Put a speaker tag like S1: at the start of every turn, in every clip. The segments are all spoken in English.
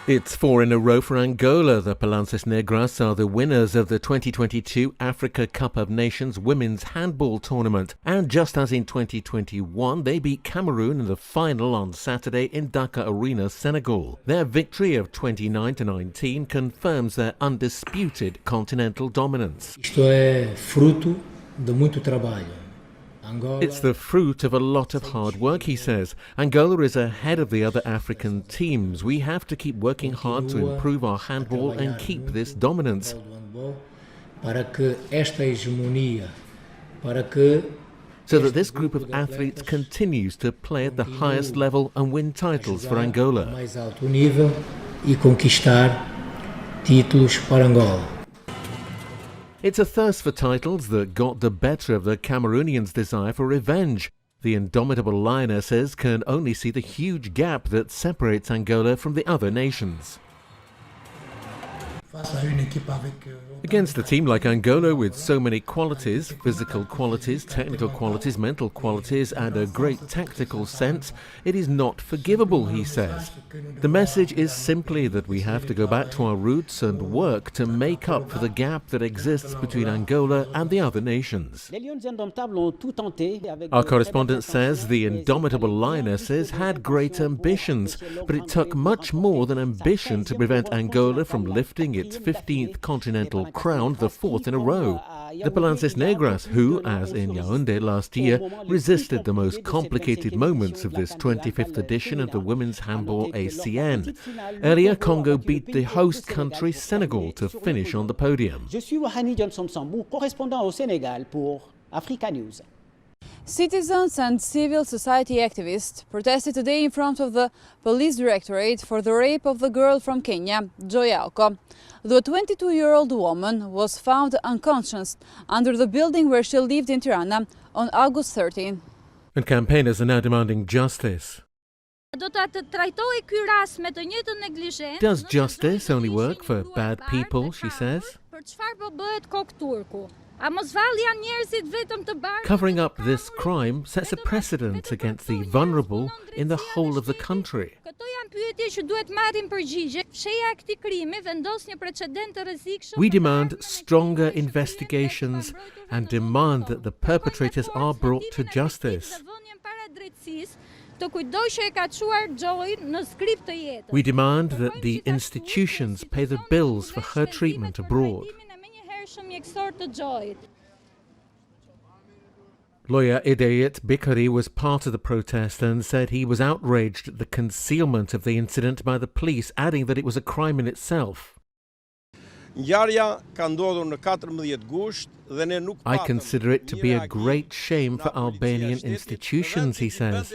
S1: It's 4 in a row for Angola. The Palances Negras are the winners of the 2022 Africa Cup of Nations women's handball tournament. And just as in 2021, they beat Cameroon in the final on Saturday in Dakar Arena, Senegal. Their victory of 29-19 confirms their undisputed continental dominance.
S2: Isto é fruto de muito trabalho.
S1: It's the fruit of a lot of hard work, he says. Angola is ahead of the other African teams. We have to keep working hard to improve our handball and keep this dominance. So that this group of athletes continues to play at the highest level and win titles for Angola. It's a thirst for titles that got the better of the Cameroonians' desire for revenge. The indomitable lionesses can only see the huge gap that separates Angola from the other nations. Against a team like Angola with so many qualities, physical qualities, technical qualities, mental qualities and a great tactical sense, it is not forgivable, he says. The message is simply that we have to go back to our roots and work to make up for the gap that exists between Angola and the other nations. Our correspondent says the indomitable lionesses had great ambitions, but it took much more than ambition to prevent Angola from lifting its 15th continental crown, the 4th in a row. The Palances Negras, who, as in Yaoundé last year, resisted the most complicated moments of this 25th edition of the Women's Handball ACN. Earlier, Congo beat the host country Senegal to finish on the podium.
S3: Je suis Wahani Johnson Sambou, correspondant au Sénégal pour Africa News.
S4: Citizens and civil society activists protested today in front of the police directorate for the rape of the girl from Kenya, Joy Alko. The 22-year-old woman was found unconscious under the building where she lived in Tirana on August 13.
S1: And campaigners are now demanding justice. Does justice only work for bad people, she says? Covering up this crime sets a precedent against the vulnerable in the whole of the country. We demand stronger investigations and demand that the perpetrators are brought to justice. We demand that the institutions pay the bills for her treatment abroad. Lawyer Idayat Bikari was part of the protest and said he was outraged at the concealment of the incident by the police, adding that it was a crime in itself. I consider it to be a great shame for Albanian institutions, he says.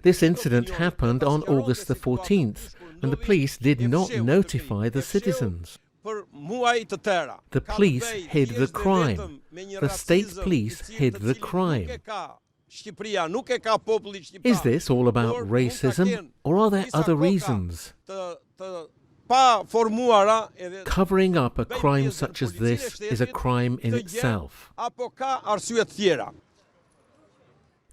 S1: This incident happened on August the 14th, and the police did not notify the citizens. The police hid the crime. The state police hid the crime. Is this all about racism, or are there other reasons? Covering up a crime such as this is a crime in itself.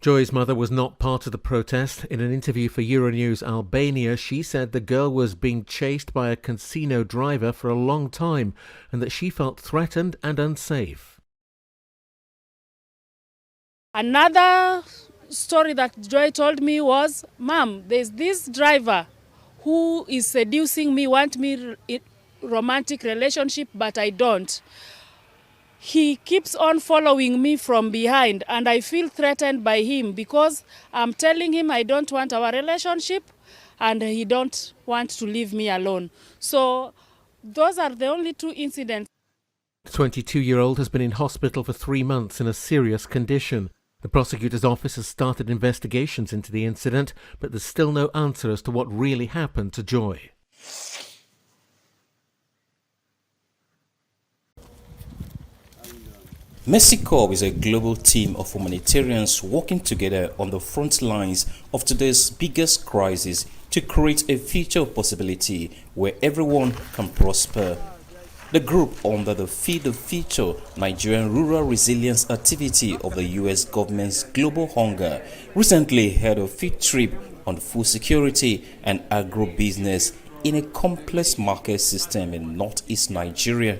S1: Joy's mother was not part of the protest. In an interview for Euronews Albania, she said the girl was being chased by a casino driver for a long time and that she felt threatened and unsafe.
S5: Another story that Joy told me was, Mom, there's this driver who is seducing me, want me in romantic relationship, but I don't. He keeps on following me from behind and I feel threatened by him because I'm telling him I don't want our relationship and he don't want to leave me alone. So those are the only two incidents.
S1: The 22-year-old has been in hospital for 3 months in a serious condition. The prosecutor's office has started investigations into the incident, but there's still no answer as to what really happened to Joy.
S6: Mexico is a global team of humanitarians working together on the front lines of today's biggest crisis to create a future of possibility where everyone can prosper. The group, under the Feed the Future Nigerian Rural Resilience Activity of the U.S. government's Global Hunger, recently held a field trip on food security and agro-business in a complex market system in northeast Nigeria.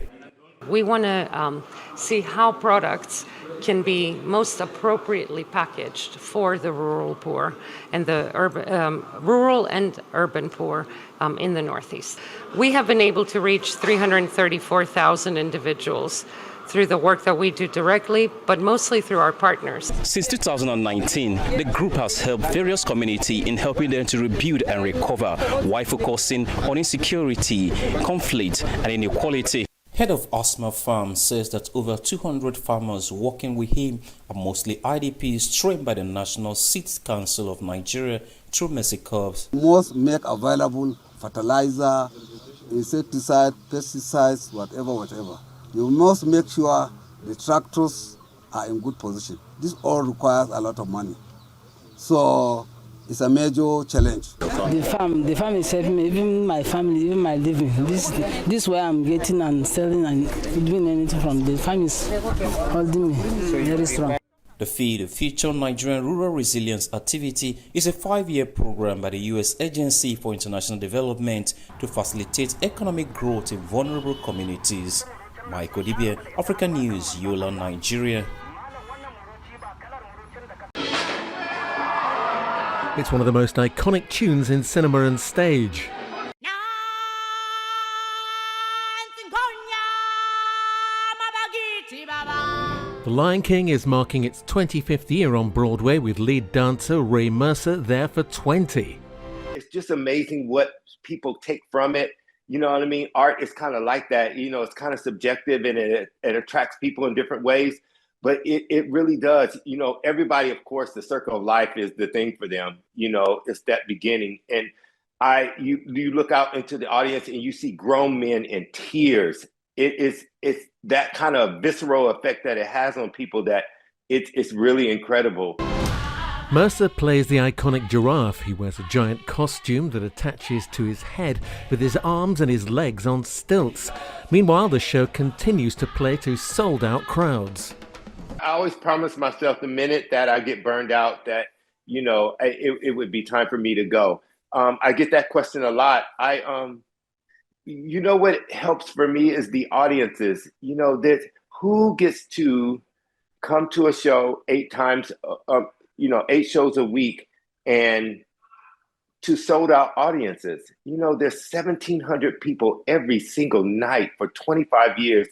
S7: We want to see how products can be most appropriately packaged for the rural poor and the rural and urban poor in the Northeast. We have been able to reach 334,000 individuals through the work that we do directly, but mostly through our partners.
S8: Since 2019, the group has helped various communities in helping them to rebuild and recover while focusing on insecurity, conflict, and inequality.
S6: Head of Asma Farm says that over 200 farmers working with him are mostly IDPs trained by the National Seeds Council of Nigeria through Mercy Corps.
S9: Most make available fertilizer, insecticide, pesticides, whatever. You must make sure the tractors are in good position. This all requires a lot of money. So it's a major challenge.
S10: The farm is helping me, even my family, even my living. This way I'm getting and selling and doing anything from the farm is holding me very strong.
S6: The Feed the Future Nigerian Rural Resilience Activity is a 5-year program by the U.S. Agency for International Development to facilitate economic growth in vulnerable communities. Michael Dibia, African News, Yola, Nigeria.
S1: It's one of the most iconic tunes in cinema and stage. The Lion King is marking its 25th year on Broadway with lead dancer Ray Mercer there for 20.
S11: It's just amazing what people take from it. You know what I mean? Art is kind of like that. You know, it's kind of subjective and it attracts people in different ways. But it really does. You know, everybody, of course, the circle of life is the thing for them. You know, it's that beginning. And you look out into the audience and you see grown men in tears. It's that kind of visceral effect that it has on people that it's really incredible.
S1: Mercer plays the iconic giraffe. He wears a giant costume that attaches to his head with his arms and his legs on stilts. Meanwhile, the show continues to play to sold-out crowds.
S11: I always promise myself the minute that I get burned out that, you know, it would be time for me to go. I get that question a lot. You know what helps for me is the audiences. You know, that who gets to come to a show 8 times, 8 shows a week and to sold out audiences. You know, there's 1,700 people every single night for 25 years.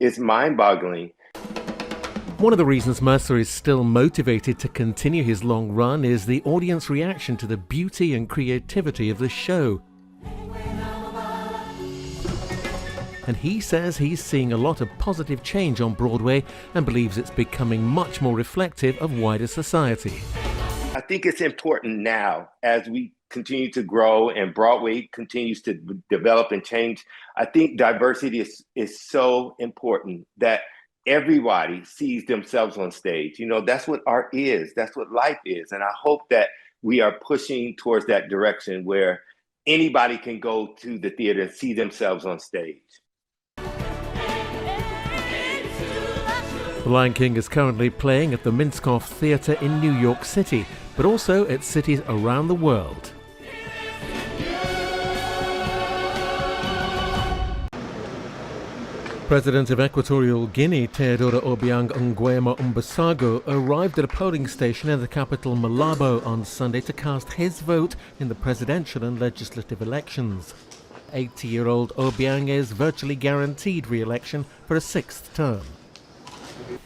S11: It's mind-boggling.
S1: One of the reasons Mercer is still motivated to continue his long run is the audience reaction to the beauty and creativity of the show. And he says he's seeing a lot of positive change on Broadway and believes it's becoming much more reflective of wider society.
S11: I think it's important now as we continue to grow and Broadway continues to develop and change. I think diversity is so important that everybody sees themselves on stage. You know, that's what art is. That's what life is. And I hope that we are pushing towards that direction where anybody can go to the theater and see themselves on stage.
S1: The Lion King is currently playing at the Minskoff Theatre in New York City, but also at cities around the world. President of Equatorial Guinea, President Obiang Nguema arrived at a polling station in the capital Malabo on Sunday to cast his vote in the presidential and legislative elections. 80-year-old Obiang is virtually guaranteed re-election for a 6th term.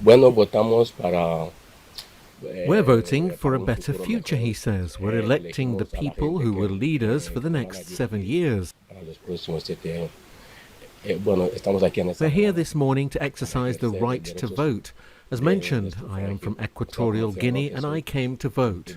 S1: We're voting for a better future, he says. We're electing the people who will lead us for the next 7 years. We're here this morning to exercise the right to vote. As mentioned, I am from Equatorial Guinea and I came to vote.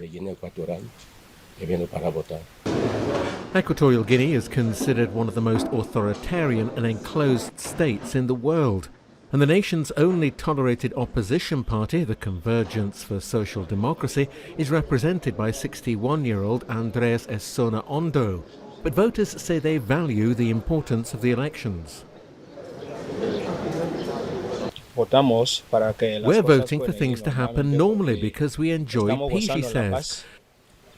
S1: Equatorial Guinea is considered one of the most authoritarian and enclosed states in the world. And the nation's only tolerated opposition party, the Convergence for Social Democracy, is represented by 61-year-old Andres Essona Ondo. but voters say they value the importance of the elections. We're voting for things to happen normally because we enjoy peace, she says.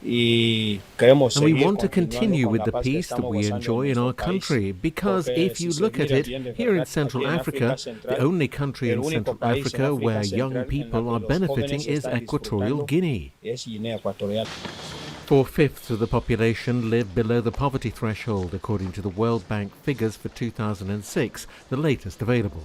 S1: And we want to continue with the peace that we enjoy in our country because if you look at it, here in Central Africa, the only country in Central Africa where young people are benefiting is Equatorial Guinea. 4/5 of the population live below the poverty threshold, according to the World Bank figures for 2006, the latest available.